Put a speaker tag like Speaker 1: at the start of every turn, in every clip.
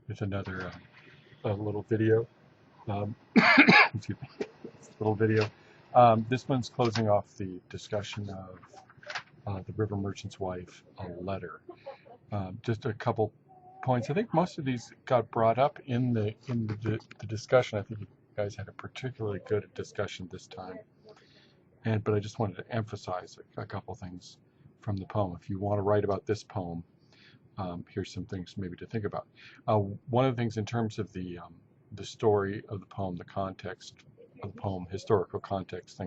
Speaker 1: with another little video. Excuse me, little video. This one's closing off the discussion of the River Merchant's Wife, a letter. Just a couple points. I think most of these got brought up in the discussion. I think you guys had a particularly good discussion this time. But I just wanted to emphasize a couple things from the poem. If you want to write about this poem, here's some things maybe to think about. One of the things in terms of the story of the poem, the context of the poem, historical context,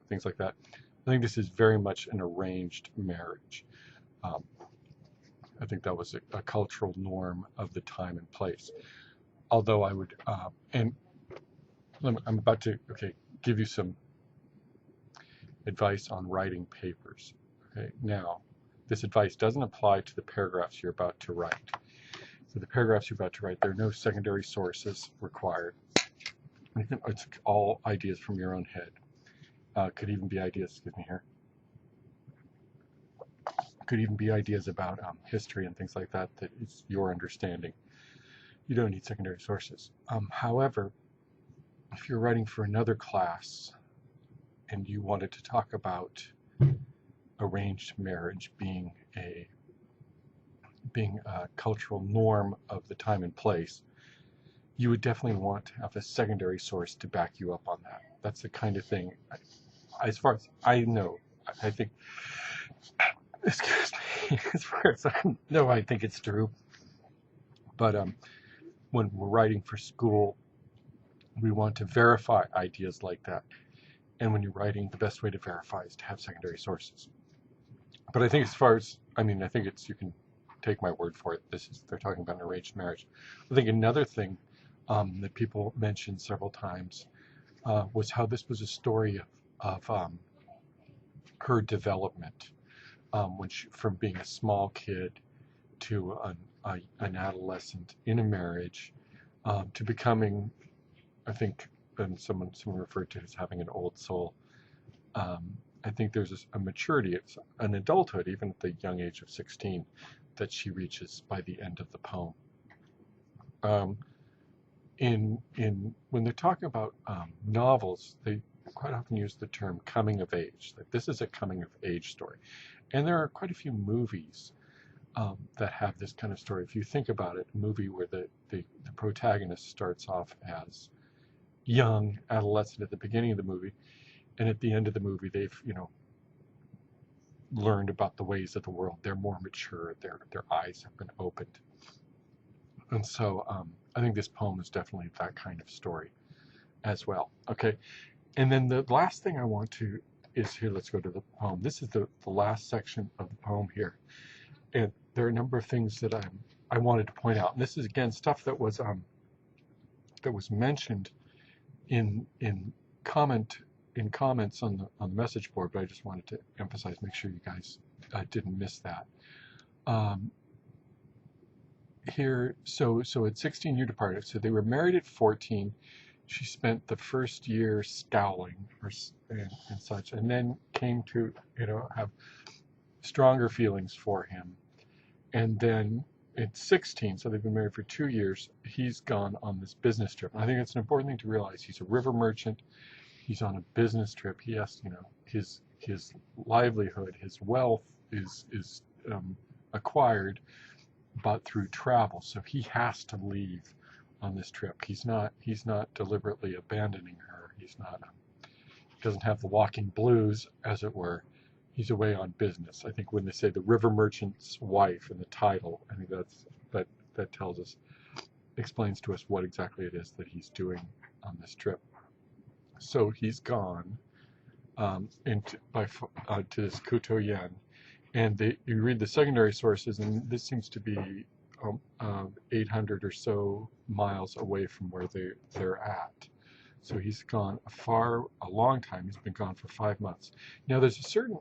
Speaker 1: things like that. I think this is very much an arranged marriage. I think that was a cultural norm of the time and place. Although I would, and I'm about to give you some advice on writing papers. Okay, now this advice doesn't apply to the paragraphs you're about to write. So the paragraphs you're about to write, there are no secondary sources required. It's all ideas from your own head. Could even be ideas, excuse me here. Could even be ideas about history and things like that that is your understanding. You don't need secondary sources. However, if you're writing for another class and you wanted to talk about arranged marriage being a cultural norm of the time and place, you would definitely want to have a secondary source to back you up on that. That's the kind of thing, as far as I know, I think, excuse me, as far as I know, I think it's true. But when we're writing for school, we want to verify ideas like that. And when you're writing, the best way to verify is to have secondary sources. But I think as far as, I think it's, you can take my word for it, they're talking about an arranged marriage. I think another thing that people mentioned several times was how this was a story of her development, from being a small kid to an adolescent in a marriage, to becoming, I think, and someone referred to as having an old soul. I think there's a maturity, it's an adulthood, even at the young age of 16, that she reaches by the end of the poem. When they're talking about novels, they quite often use the term coming of age. Like, this is a coming of age story. And there are quite a few movies that have this kind of story. If you think about it, a movie where the protagonist starts off as young adolescent at the beginning of the movie, and at the end of the movie they've learned about the ways of the world. They're more mature, their eyes have been opened. And so I think this poem is definitely that kind of story as well. Okay, and then the last thing I want to is here, let's go to the poem. This is the last section of the poem here. And there are a number of things that I wanted to point out. And this is, again, stuff that was mentioned in comments on the message board, but I just wanted to emphasize, make sure you guys didn't miss that. Here, so at 16 you departed. So they were married at 14. She spent the first year scowling and such, and then came to have stronger feelings for him. And then at 16, so they've been married for 2 years, he's gone on this business trip. And I think it's an important thing to realize. He's a river merchant. He's on a business trip. He has, his livelihood, his wealth is acquired, but through travel. So he has to leave on this trip. He's not deliberately abandoning her. He doesn't have the walking blues, as it were. He's away on business. I think when they say the river merchant's wife in the title, I think that tells us, explains to us what exactly it is that he's doing on this trip. So he's gone to this Kutoyen, and you read the secondary sources, and this seems to be 800 or so miles away from where they're at. So he's gone a long time. He's been gone for 5 months. Now there's a certain,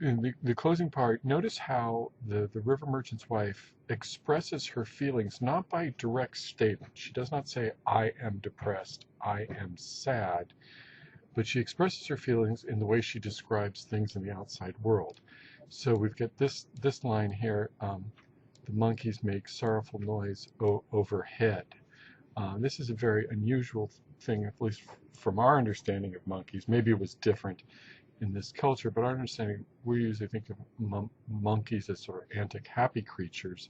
Speaker 1: in the closing part, notice how the river merchant's wife expresses her feelings not by direct statement. She does not say, I am depressed, I am sad, but she expresses her feelings in the way she describes things in the outside world. So we've got this line here, the monkeys make sorrowful noise overhead. This is a very unusual thing, at least from our understanding of monkeys. Maybe it was different in this culture, but our understanding, we usually think of monkeys as sort of antic, happy creatures,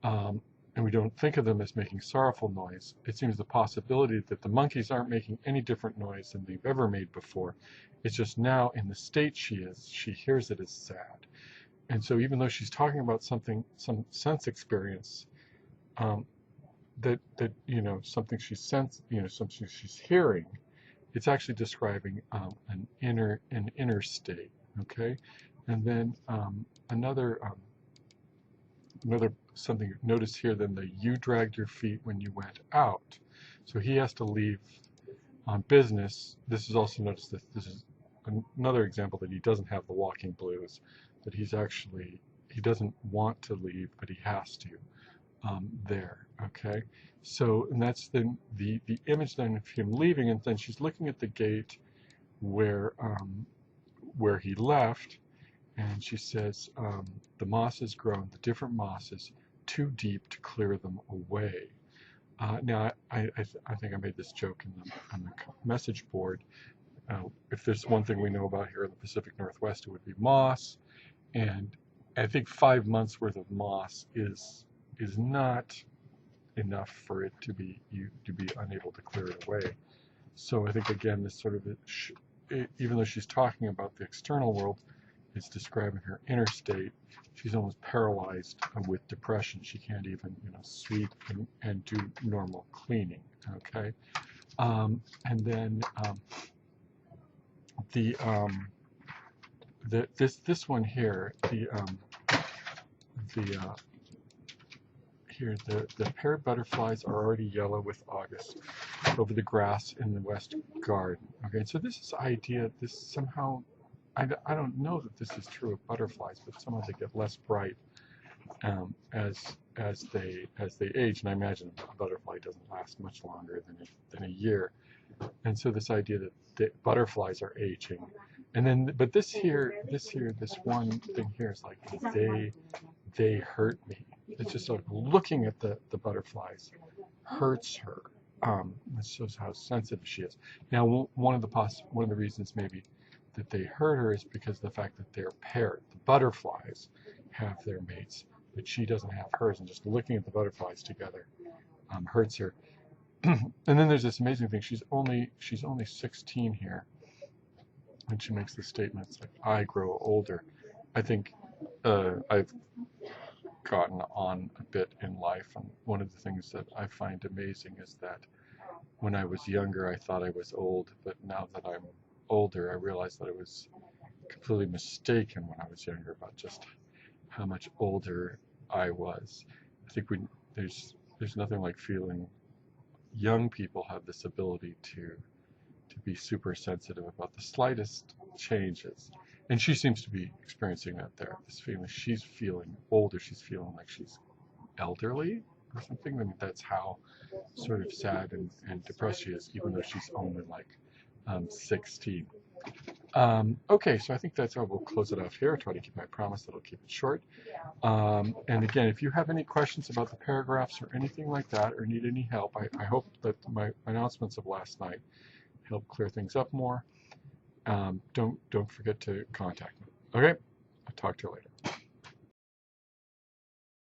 Speaker 1: and we don't think of them as making sorrowful noise. It seems the possibility that the monkeys aren't making any different noise than they've ever made before. It's just now in the state she is, she hears it as sad. And so even though she's talking about something, some sense experience, that something she's something she's hearing, it's actually describing an inner state. Okay, and then another something notice here. Then you dragged your feet when you went out, so he has to leave on business. This is also, notice that this is another example that he doesn't have the walking blues, that he doesn't want to leave, but he has to. There, okay, so, and that's then the image then of him leaving, and then she's looking at the gate where he left, and she says, the moss has grown, the different mosses, too deep to clear them away. Now, I think I made this joke on the message board. If there's one thing we know about here in the Pacific Northwest, it would be moss, and I think 5 months worth of moss is not enough for it to be unable to clear it away. So I think, again, this sort of, even though she's talking about the external world, it's describing her inner state. She's almost paralyzed with depression. She can't even sweep and do normal cleaning. Okay, and then this one here, the paired butterflies are already yellow with August over the grass in the west garden. Okay, so this is idea, this somehow, I don't know that this is true of butterflies, but somehow they get less bright as they age, and I imagine a butterfly doesn't last much longer than a year. And so this idea that the butterflies are aging, and then, but this one thing here is like, they hurt me. It's just like looking at the butterflies hurts her. This shows how sensitive she is. Now, one of the reasons maybe that they hurt her is because of the fact that they're paired. The butterflies have their mates, but she doesn't have hers, and just looking at the butterflies together hurts her. And then there's this amazing thing. She's only 16 here, and she makes the statements like, "I grow older." I think I've gotten on a bit in life, and one of the things that I find amazing is that when I was younger, I thought I was old, but now that I'm older, I realize that I was completely mistaken when I was younger about just how much older I was. I think there's nothing like feeling young people have this ability to be super sensitive about the slightest changes. And she seems to be experiencing that there. This feeling, she's feeling older, she's feeling like she's elderly or something. I mean, that's how sort of sad and depressed she is, even though she's only like 16. Okay, so I think that's how we'll close it off here. I'll try to keep my promise that I'll keep it short. And again, if you have any questions about the paragraphs or anything like that, or need any help, I hope that my announcements of last night help clear things up more. Don't forget to contact me. Okay, I'll talk to you later.